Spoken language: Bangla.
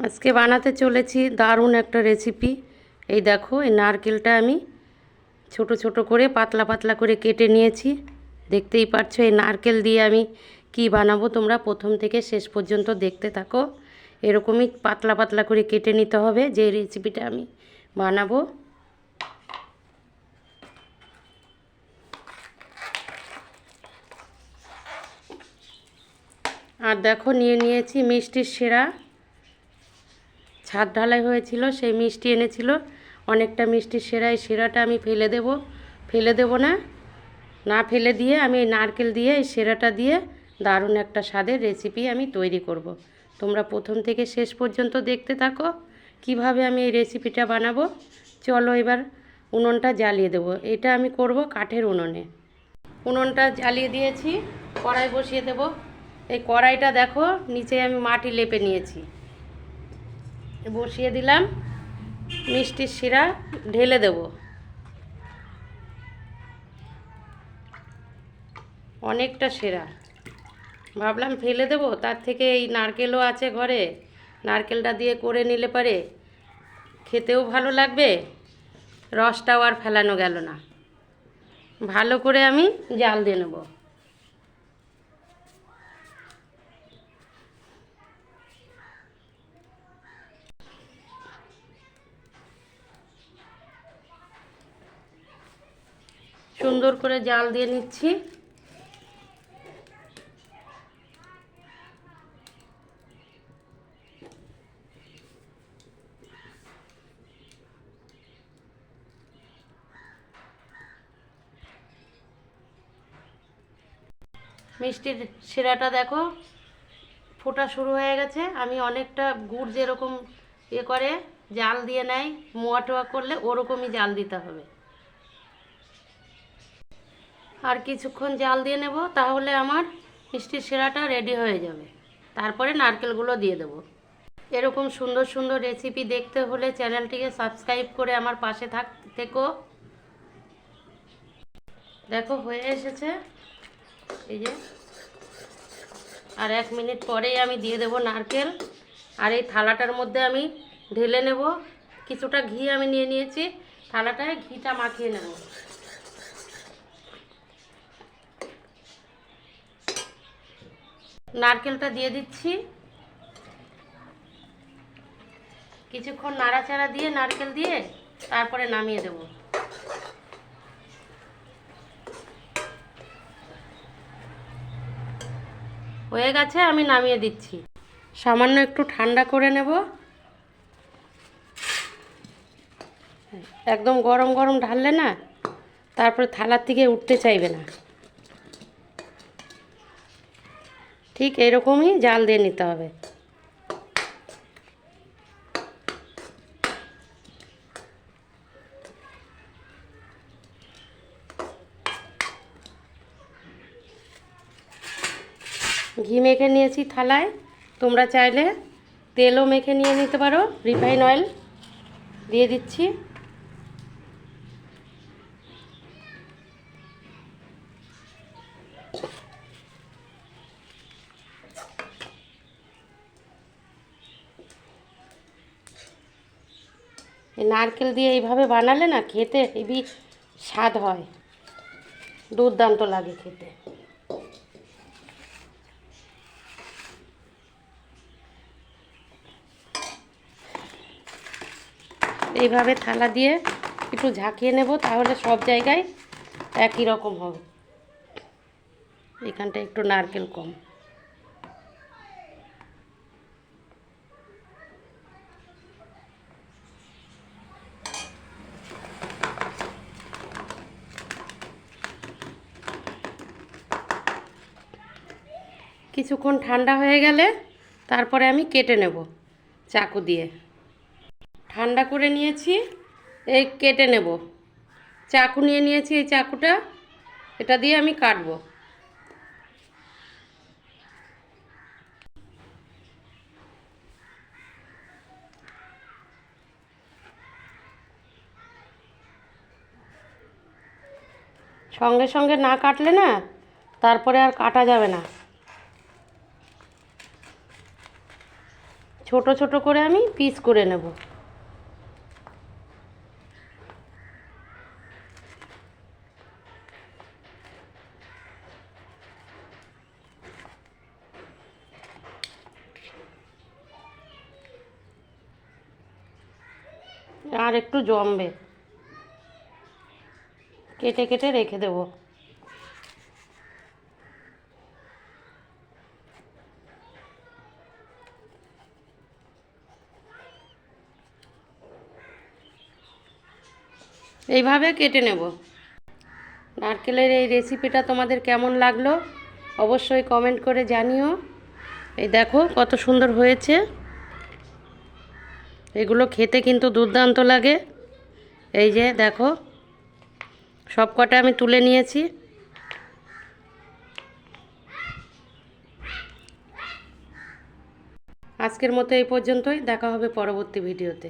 আজকে বানাতে চলেছি দারুণ একটা রেসিপি। এই দেখো, এই নারকেলটা আমি ছোট ছোট করে পাতলা পাতলা করে কেটে নিয়েছি। দেখতেই পাচ্ছ এই নারকেল দিয়ে আমি কি বানাবো, তোমরা প্রথম থেকে শেষ পর্যন্ত দেখতে থাকো। এরকমই পাতলা পাতলা করে কেটে নিতে হবে যে রেসিপিটা আমি বানাবো। আর দেখো, নিয়ে নিয়েছি মিষ্টির শিরা। ছাদ ঢালাই হয়েছিল, সেই মিষ্টি এনেছিল অনেকটা মিষ্টির শিরা। এই শিরাটা আমি ফেলে দেবো না, না ফেলে দিয়ে আমি এই নারকেল দিয়ে এই শিরাটা দিয়ে দারুণ একটা স্বাদের রেসিপি আমি তৈরি করব। তোমরা প্রথম থেকে শেষ পর্যন্ত দেখতে থাকো কিভাবে আমি এই রেসিপিটা বানাবো। চলো এবার উনুনটা জ্বালিয়ে দেবো। এটা আমি করব কাঠের উনুনে। উনুনটা জ্বালিয়ে দিয়েছি, কড়াই বসিয়ে দেব। এই কড়াইটা দেখো, নিচে আমি মাটি লেপে নিয়েছি, বসিয়ে দিলাম। মিষ্টির শিরা ঢেলে দেব। অনেকটা শিরা, ভাবলাম ফেলে দেব, তার থেকে এই নারকেলও আছে ঘরে, নারকেলটা দিয়ে করে নিলে পারে খেতেও ভালো লাগবে, রসটাও আর ফেলানো গেল না। ভালো করে আমি জাল দিয়ে নেব। সুন্দর করে জাল দিয়ে নিচ্ছি। মিষ্টির শিরাটা দেখো ফোটা শুরু হয়ে গেছে। আমি অনেকটা গুড় যেরকম করে জাল দিয়ে নেয় মোয়া টোয়া করলে, ওরকমই জাল দিতে হবে। আর কিছুক্ষণ জাল দিয়ে নেব, তাহলে আমার মিষ্টির শিরাটা রেডি হয়ে যাবে। তারপরে নারকেলগুলো দিয়ে দেব। এরকম সুন্দর সুন্দর রেসিপি দেখতে হলে চ্যানেলটিকে সাবস্ক্রাইব করে আমার পাশে থেকো। দেখো হয়ে এসেছে, এই যে। আর 1 মিনিট পরেই আমি দিয়ে দেব নারকেল। আর এই থালাটার মধ্যে আমি ঢেলে নেব। কিছুটা ঘি আমি নিয়ে নিয়েছি, থালাটায় ঘিটা মাখিয়ে নেব। নারকেলটা দিয়ে দিচ্ছি, কিছুক্ষণ নাড়াচাড়া দিয়ে নারকেল দিয়ে তারপরে নামিয়ে দেব। হয়ে গেছে, আমি নামিয়ে দিচ্ছি। সামান্য একটু ঠান্ডা করে নেব। একদম গরম গরম ঢাললে না, তারপরে থালার থেকে উঠতে চাইবে না। ঠিক এরকমই জাল দিয়ে নিতে হবে। ঘি মেখে নিয়েছি থালায়, তোমরা চাইলে তেলও মেখে নিয়ে নিতে পারো। রিফাইন অয়েল দিয়ে দিচ্ছি। এই নারকেল দিয়ে এইভাবে বানালে না খেতে হেবি স্বাদ হয়, দুর্দান্ত লাগে খেতে। এইভাবে থালা দিয়ে একটু ঝাঁকিয়ে নেব, তাহলে সব জায়গায় একই রকম হবে। এখানটা একটু নারকেল কম। কিছুক্ষণ ঠান্ডা হয়ে গেলে তারপরে আমি কেটে নেব চাকু দিয়ে। ঠান্ডা করে নিয়েছি, এই কেটে নেব। চাকু নিয়ে নিয়েছি, এই চাকুটা, এটা দিয়ে আমি কাটবো। সঙ্গে সঙ্গে না কাটলে না তারপরে আর কাটা যাবে না। ছোট ছোট করে আমি পিস করে নেব। আর একটু জমবে, কেটে কেটে রেখে দেব। এইভাবে কেটে নেব। নারকেলের এই রেসিপিটা তোমাদের কেমন লাগলো অবশ্যই কমেন্ট করে জানিও। এই দেখো কত সুন্দর হয়েছে। এগুলো খেতে কিন্তু দুর্দান্ত লাগে। এই যে দেখো সব কটা আমি তুলে নিয়েছি। আজকের মতো এই পর্যন্তই, দেখা হবে পরবর্তী ভিডিওতে।